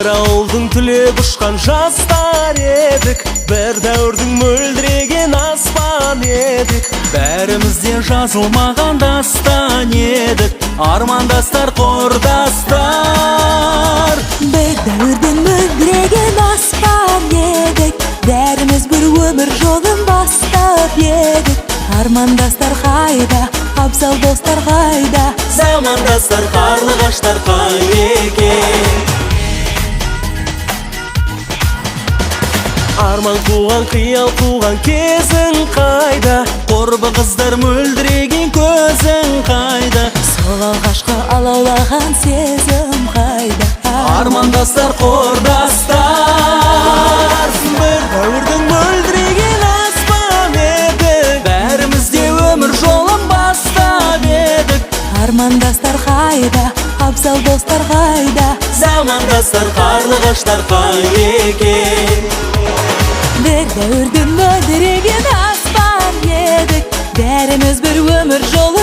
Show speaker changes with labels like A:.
A: Ауылдың түлеп ұшқан жастар едік, бір дәуірдің мөлдіреген аспан едік. Бәрімізде жазылмаған дастан едік, армандастар, құрдастар.
B: Бір дәуірдің мөлдіреген аспан едік, бәріміз бір өмір жолын бастап едік. Армандастар қайда, абзал достар қайда,
A: замандастар, қарлығаштар қай екен. Арман қуған, қиял қуған кезің қайда, құрбы қыздар мөлдіреген көзің қайда,
B: сол алғашқы алаулаған сезім қайда.
A: армандастар, құрдастар. Бір дәуірдің мөлдіреген аспан едік, бәрімізде өмір жолын бастап едік.
B: Армандастар қайда, абзал достар қайда,
A: замандастар, қарлығаштар қай екен.
B: бір дәуірдің мөлдіреген аспан едік, бәріміз бір өмір жолы